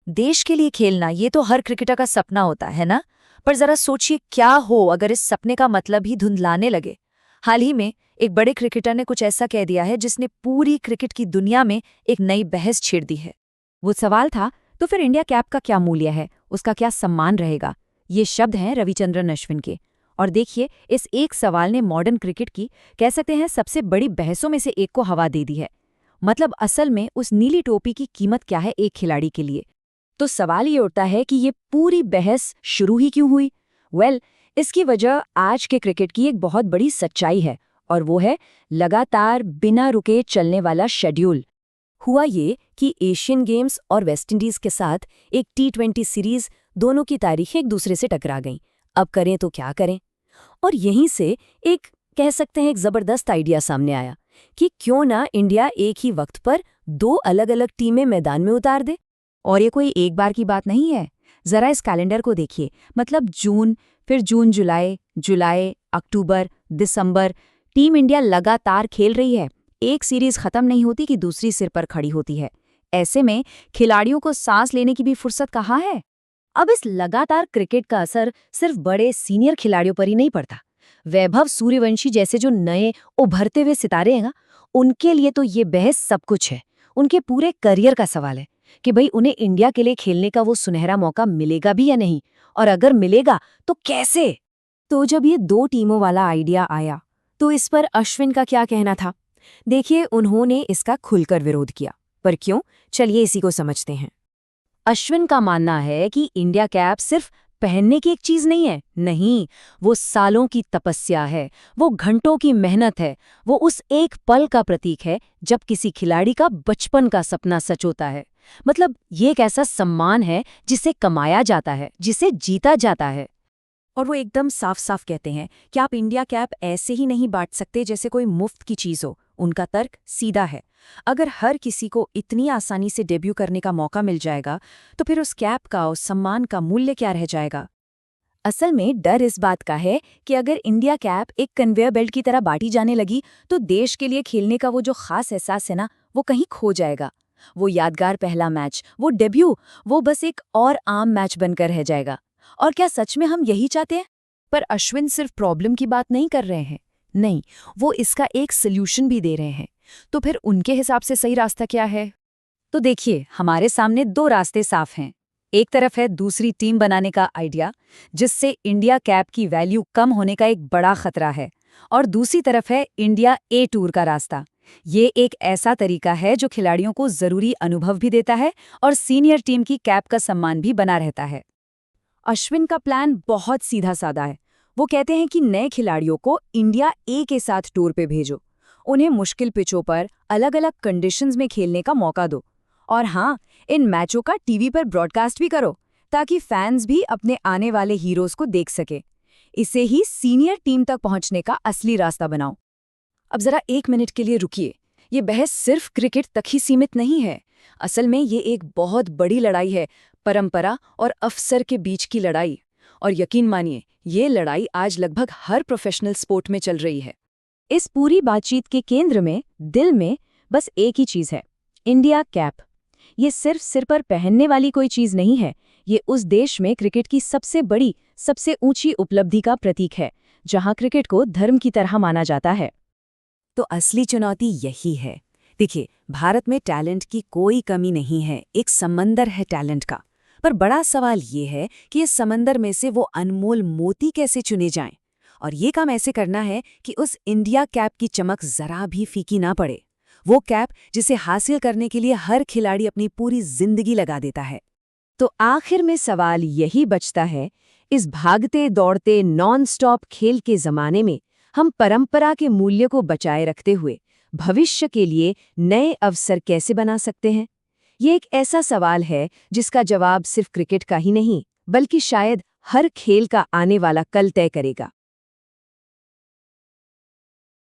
देश के लिए खेलना ये तो हर क्रिकेटर का सपना होता है ना। पर जरा सोचिए क्या हो अगर इस सपने का मतलब ही धुंधलाने लगे। हाल ही में एक बड़े क्रिकेटर ने कुछ ऐसा कह दिया है जिसने पूरी क्रिकेट की दुनिया में एक नई बहस छेड़ दी है। वो सवाल था, तो फिर इंडिया कैप का क्या मूल्य है, उसका क्या सम्मान रहेगा? ये शब्द हैं रविचंद्रन अश्विन के। और देखिए, इस एक सवाल ने मॉडर्न क्रिकेट की, कह सकते हैं, सबसे बड़ी बहसों में से एक को हवा दे दी है। मतलब असल में उस नीली टोपी की कीमत क्या है एक खिलाड़ी के लिए? तो सवाल ये उठता है कि ये पूरी बहस शुरू ही क्यों हुई? इसकी वजह आज के क्रिकेट की एक बहुत बड़ी सच्चाई है, और वो है लगातार बिना रुके चलने वाला शेड्यूल। हुआ ये कि एशियन गेम्स और वेस्टइंडीज के साथ एक T20 सीरीज, दोनों की तारीखें एक दूसरे से टकरा गईं। अब करें तो क्या करें? और यहीं से एक, कह सकते हैं, एक जबरदस्त आइडिया सामने आया कि क्यों ना इंडिया एक ही वक्त पर दो अलग अलग टीमें मैदान में उतार दे। और ये कोई एक बार की बात नहीं है। जरा इस कैलेंडर को देखिए। मतलब जून, फिर जून जुलाई, जुलाई अक्टूबर, दिसंबर, टीम इंडिया लगातार खेल रही है। एक सीरीज खत्म नहीं होती कि दूसरी सिर पर खड़ी होती है। ऐसे में खिलाड़ियों को सांस लेने की भी फुर्सत कहाँ है? अब इस लगातार क्रिकेट का असर सिर्फ बड़े सीनियर खिलाड़ियों पर ही नहीं पड़ता। वैभव सूर्यवंशी जैसे जो नए उभरते हुए सितारे हैं ना, उनके लिए तो ये बहस सब कुछ है। उनके पूरे करियर का सवाल है कि भाई उन्हें इंडिया के लिए खेलने का वो सुनहरा मौका मिलेगा भी या नहीं, और अगर मिलेगा तो कैसे। तो जब ये दो टीमों वाला आइडिया आया, तो इस पर अश्विन का क्या कहना था? देखिए, उन्होंने इसका खुलकर विरोध किया। पर क्यों? चलिए इसी को समझते हैं। अश्विन का मानना है कि इंडिया कैप सिर्फ पहनने की एक चीज नहीं है। नहीं, वो सालों की तपस्या है, वो घंटों की मेहनत है, वो उस एक पल का प्रतीक है जब किसी खिलाड़ी का बचपन का सपना सच होता है। मतलब ये एक ऐसा सम्मान है जिसे कमाया जाता है, जिसे जीता जाता है। और वो एकदम साफ साफ कहते हैं कि आप इंडिया कैप ऐसे ही नहीं बांट सकते जैसे कोई मुफ्त की चीज हो। उनका तर्क सीधा है। अगर हर किसी को इतनी आसानी से डेब्यू करने का मौका मिल जाएगा, तो फिर उस कैप का, उस सम्मान का मूल्य क्या रह जाएगा? असल में डर इस बात का है कि अगर इंडिया कैप एक कन्वेयर बेल्ट की तरह बांटी जाने लगी, तो देश के लिए खेलने का वो जो खास एहसास है ना, वो कहीं खो जाएगा। वो यादगार पहला मैच, वो डेब्यू, वो बस एक और आम मैच बनकर रह जाएगा। और क्या सच में हम यही चाहते हैं? पर अश्विन सिर्फ प्रॉब्लम की बात नहीं कर रहे हैं। नहीं, वो इसका एक सल्यूशन भी दे रहे हैं। तो फिर उनके हिसाब से सही रास्ता क्या है? तो देखिए, हमारे सामने दो रास्ते साफ हैं। एक तरफ है दूसरी टीम बनाने का आइडिया, जिससे इंडिया कैप की वैल्यू कम होने का एक बड़ा खतरा है। और दूसरी तरफ है इंडिया ए टूर का रास्ता। ये एक ऐसा तरीका है जो खिलाड़ियों को जरूरी अनुभव भी देता है और सीनियर टीम की कैप का सम्मान भी बना रहता है। अश्विन का प्लान बहुत सीधा साधा है। वो कहते हैं कि नए खिलाड़ियों को इंडिया ए के साथ टूर पे भेजो, उन्हें मुश्किल पिचों पर अलग अलग कंडीशंस में खेलने का मौका दो, और हाँ, इन मैचों का टीवी पर ब्रॉडकास्ट भी करो, ताकि फैंस भी अपने आने वाले हीरोज को देख सके। इसे ही सीनियर टीम तक पहुंचने का असली रास्ता बनाओ। अब जरा एक मिनट के लिए रुकिए। ये बहस सिर्फ क्रिकेट तक ही सीमित नहीं है। असल में ये एक बहुत बड़ी लड़ाई है, परंपरा और अवसर के बीच की लड़ाई। और यकीन मानिए, ये लड़ाई आज लगभग हर प्रोफेशनल स्पोर्ट में चल रही है। इस पूरी बातचीत के केंद्र में, दिल में, बस एक ही चीज है, इंडिया कैप। ये सिर्फ सिर पर पहनने वाली कोई चीज नहीं है। ये उस देश में क्रिकेट की सबसे बड़ी, सबसे ऊंची उपलब्धि का प्रतीक है, जहां क्रिकेट को धर्म की तरह माना जाता है। तो असली चुनौती यही है। देखिए, भारत में टैलेंट की कोई कमी नहीं है, एक समंदर है टैलेंट का। पर बड़ा सवाल ये है कि इस समंदर में से वो अनमोल मोती कैसे चुने जाएं। और ये काम ऐसे करना है कि उस इंडिया कैप की चमक जरा भी फीकी ना पड़े। वो कैप जिसे हासिल करने के लिए हर खिलाड़ी अपनी पूरी जिंदगी लगा देता है। तो आखिर में सवाल यही बचता है, इस भागते दौड़ते नॉन स्टॉप खेल के जमाने में हम परंपरा के मूल्य को बचाए रखते हुए भविष्य के लिए नए अवसर कैसे बना सकते हैं? ये एक ऐसा सवाल है जिसका जवाब सिर्फ क्रिकेट का ही नहीं, बल्कि शायद हर खेल का आने वाला कल तय करेगा।